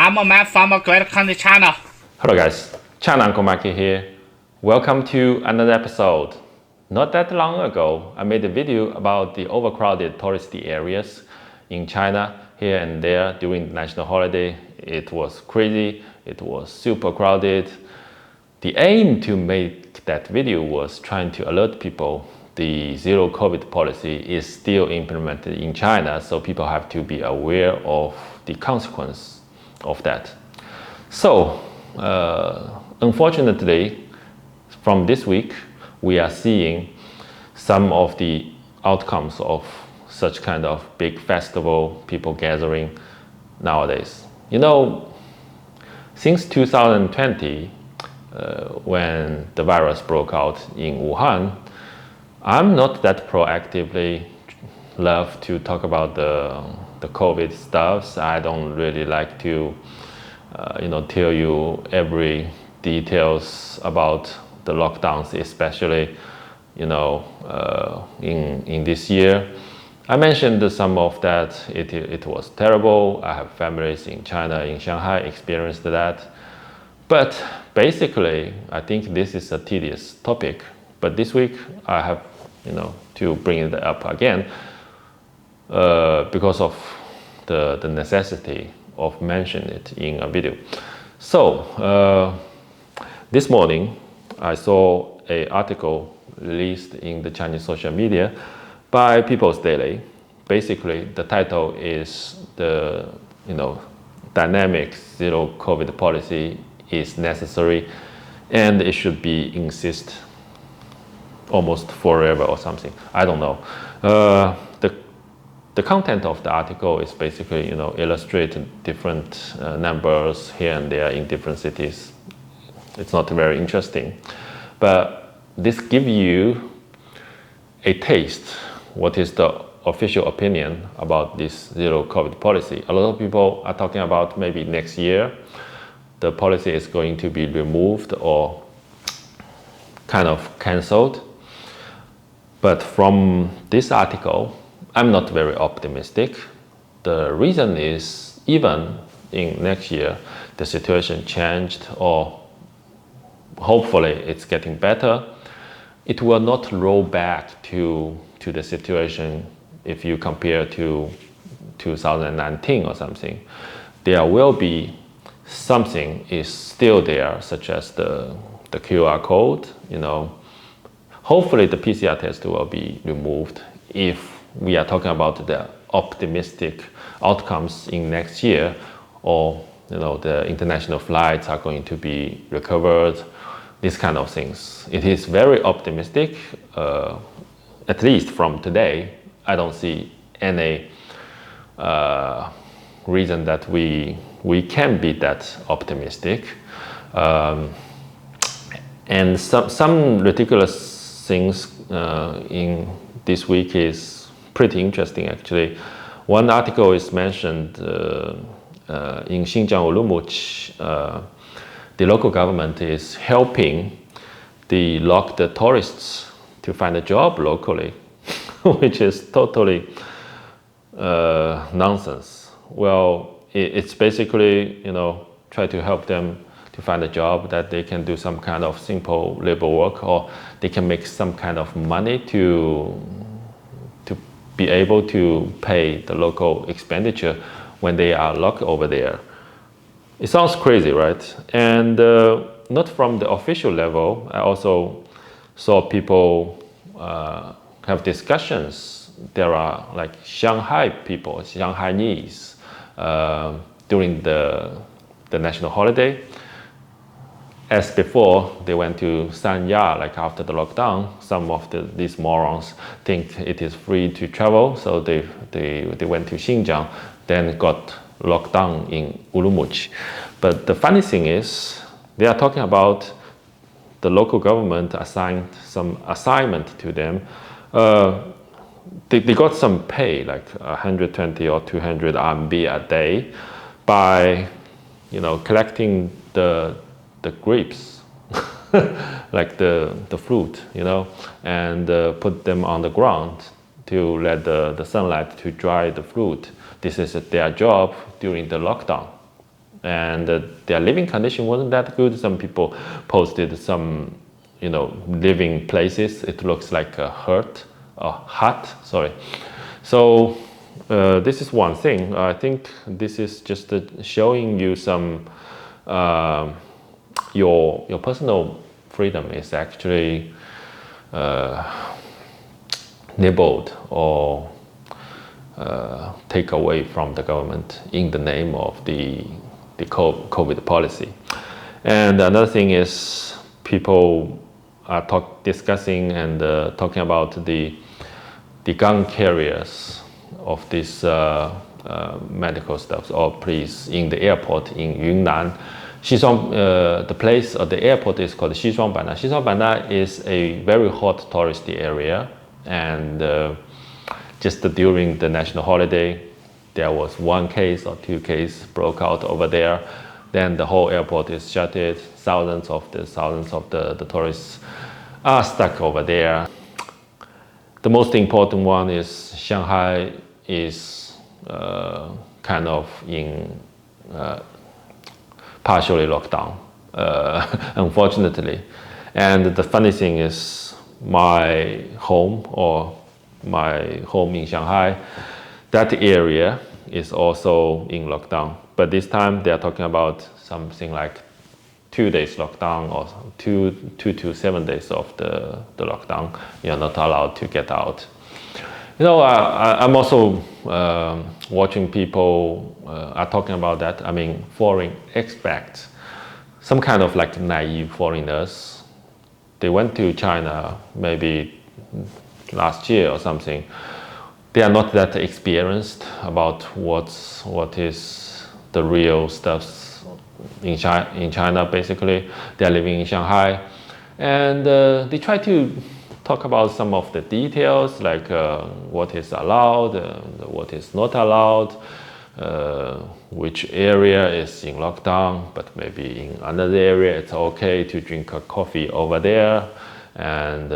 I'm a man from a great country, China. Hello guys, China Uncle Mikey here. Welcome to another episode. Not that long ago, I made a video about the overcrowded touristy areas in China here and there during the national holiday. It was crazy, it was super crowded. The aim to make that video was trying to alert people the zero COVID policy is still implemented in China, so people have to be aware of the consequence of that. So, unfortunately, from this week, we are seeing some of the outcomes of such kind of big festival, people gathering nowadays. You know, since 2020, when the virus broke out in Wuhan, I'm not that proactively love to talk about the COVID stuff. I don't really like to tell you every details about the lockdowns, especially in this year. I mentioned some of that. It was terrible. I have families in China, in Shanghai, experienced that. But basically, I think this is a tedious topic. But this week, I have to bring it up again because of the necessity of mentioning it in a video. So this morning, I saw an article released in the Chinese social media by People's Daily. Basically, the title is the dynamic zero COVID policy is necessary and it should be insist almost forever or something. I don't know. The content of the article is basically illustrate different numbers here and there in different cities. It's not very interesting, but this gives you a taste what is the official opinion about this zero COVID policy. A lot of people are talking about maybe next year the policy is going to be removed or kind of cancelled. But from this article, I'm not very optimistic. The reason is even in next year, the situation changed or hopefully it's getting better. It will not roll back to the situation if you compare to 2019 or something. There will be something is still there, such as the QR code, Hopefully the PCR test will be removed if we are talking about the optimistic outcomes in next year, or the international flights are going to be recovered, these kind of things. It is very optimistic, at least from today. I don't see any reason that we can be that optimistic. And some ridiculous things in this week is pretty interesting actually. One article is mentioned in Xinjiang Urumqi, the local government is helping the locked tourists to find a job locally, which is totally nonsense. Well, it's basically try to help them to find a job that they can do some kind of simple labor work, or they can make some kind of money to be able to pay the local expenditure when they are locked over there. It sounds crazy, right? And not from the official level. I also saw people have discussions. There are like Shanghai people, Shanghainese, during the national holiday. As before, they went to Sanya, like after the lockdown. Some of these morons think it is free to travel, so they went to Xinjiang, then got locked down in Urumqi. But the funny thing is, they are talking about the local government assigned some assignment to them. They got some pay, like 120 or 200 RMB a day, by collecting the grapes, like the fruit, and put them on the ground to let the sunlight to dry the fruit. This is their job during the lockdown. and their living condition wasn't that good. Some people posted some, living places. It looks like a hut. Sorry. So this is one thing. I think this is just showing you some your personal freedom is actually nibbled or take away from the government in the name of the COVID policy. And another thing is people are discussing and talking about the gun carriers of this medical stuff or police in the airport in Yunnan. The place or the airport is called Xishuangbanna. Xishuangbanna is a very hot tourist area, and just during the national holiday, there was one case or two cases broke out over there. Then the whole airport is shuttered. Thousands of the tourists are stuck over there. The most important one is Shanghai is kind of in partially locked down, unfortunately. And the funny thing is my home in Shanghai, that area is also in lockdown. But this time they are talking about something like 2 days lockdown or 2 to 7 days of the lockdown. You're not allowed to get out. I'm also watching people are talking about that. I mean, foreign expats, some kind of like naive foreigners. They went to China maybe last year or something. They are not that experienced about what is the real stuff in China. Basically, they are living in Shanghai, and they try to talk about some of the details, like what is allowed, what is not allowed, which area is in lockdown, but maybe in another area it's okay to drink a coffee over there. And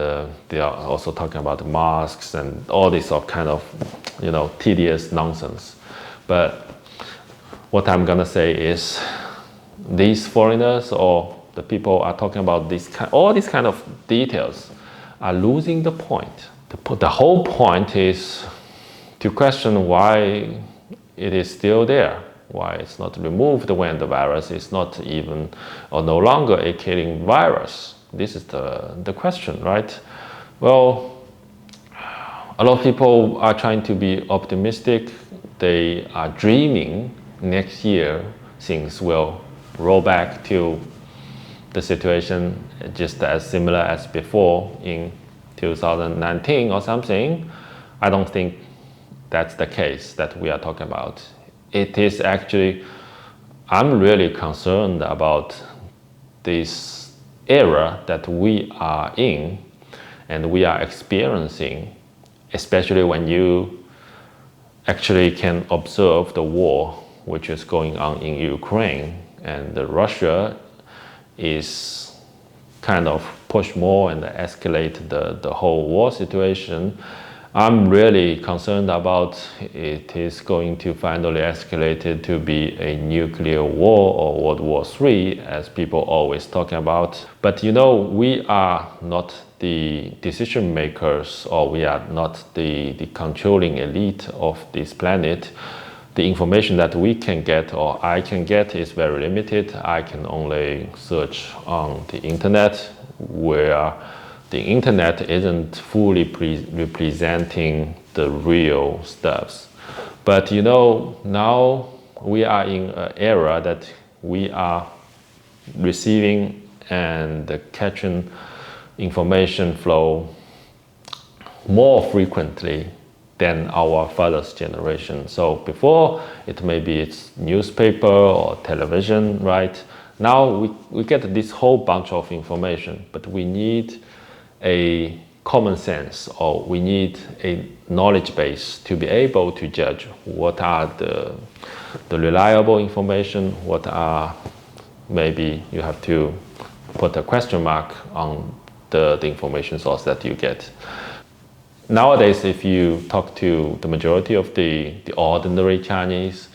they are also talking about masks and all this kind of, tedious nonsense. But what I'm gonna say is, these foreigners or the people are talking about all these kind of details are losing the point. The whole point is to question why it is still there, why it's not removed when the virus is not even or no longer a killing virus. This is the question, right? Well, a lot of people are trying to be optimistic. They are dreaming next year things will roll back to the situation just as similar as before in 2019 or something. I don't think that's the case that we are talking about. It is actually, I'm really concerned about this era that we are in and we are experiencing, especially when you actually can observe the war which is going on in Ukraine, and Russia is kind of push more and escalate the whole war situation. I'm really concerned about it is going to finally escalate to be a nuclear war or World War III, as people always talking about. But we are not the decision makers, or we are not the controlling elite of this planet. The information that we can get or I can get is very limited. I can only search on the internet, where the internet isn't fully representing the real stuffs. But now we are in an era that we are receiving and catching information flow more frequently than our father's generation. So before, it's newspaper or television, right? Now we get this whole bunch of information, but we need a common sense, or we need a knowledge base to be able to judge what are the reliable information, what are, maybe you have to put a question mark on the information source that you get. Nowadays, if you talk to the majority of the ordinary Chinese,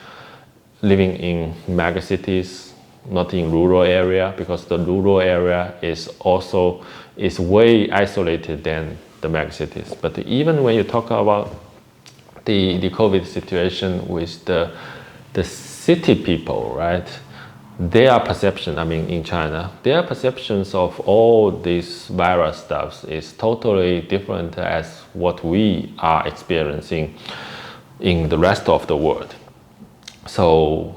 living in mega cities, not in rural area, because the rural area is way isolated than the mega cities. But even when you talk about the COVID situation with the city people, right? Their perception, I mean, in China, their perceptions of all these virus stuffs is totally different as what we are experiencing in the rest of the world. So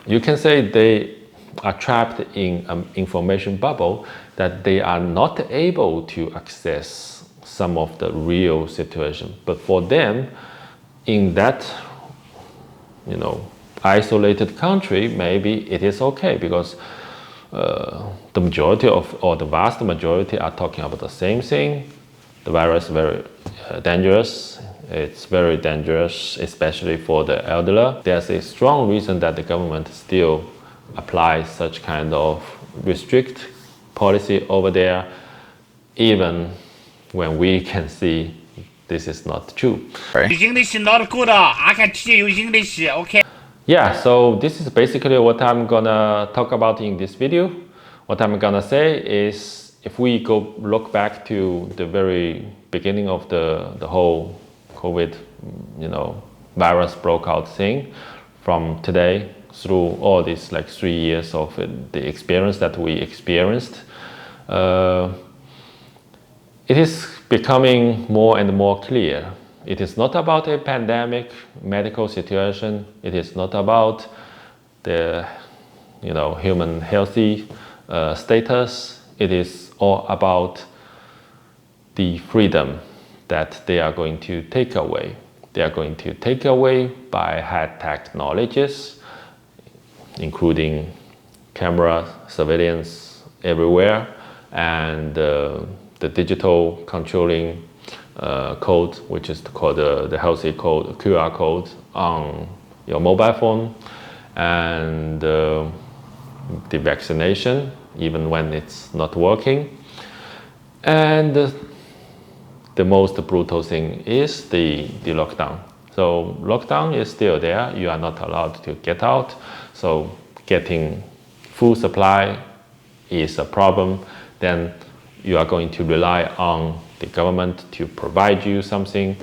you can say they are trapped in an information bubble that they are not able to access some of the real situation. But for them, in that, isolated country, maybe it is okay because the majority of, or the vast majority are talking about the same thing. The virus is very dangerous. It's very dangerous, especially for the elderly. There's a strong reason that the government still applies such kind of restrict policy over there, even when we can see this is not true. Use English not good. I can teach you English. Okay. Yeah, so this is basically what I'm gonna talk about in this video. What I'm gonna say is, if we go look back to the very beginning of the whole COVID, virus broke out thing, from today through all these like 3 years of the experience that we experienced, it is becoming more and more clear. It is not about a pandemic medical situation. It is not about the human healthy status. It is all about the freedom that they are going to take away. They are going to take away by high technologies, including camera surveillance everywhere, and the digital controlling code, which is called the healthy code, QR code on your mobile phone, and the vaccination, even when it's not working. And the most brutal thing is the lockdown. So lockdown is still there. You are not allowed to get out. So getting food supply is a problem. Then you are going to rely on the government to provide you something.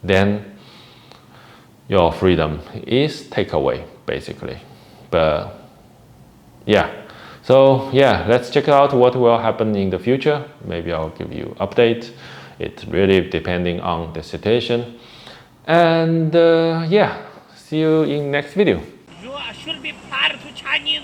Then your freedom is taken away, basically. But yeah, so yeah, let's check out what will happen in the future. Maybe I'll give you update. It's really depending on the situation. And yeah, see you in next video. You should be proud to Chinese.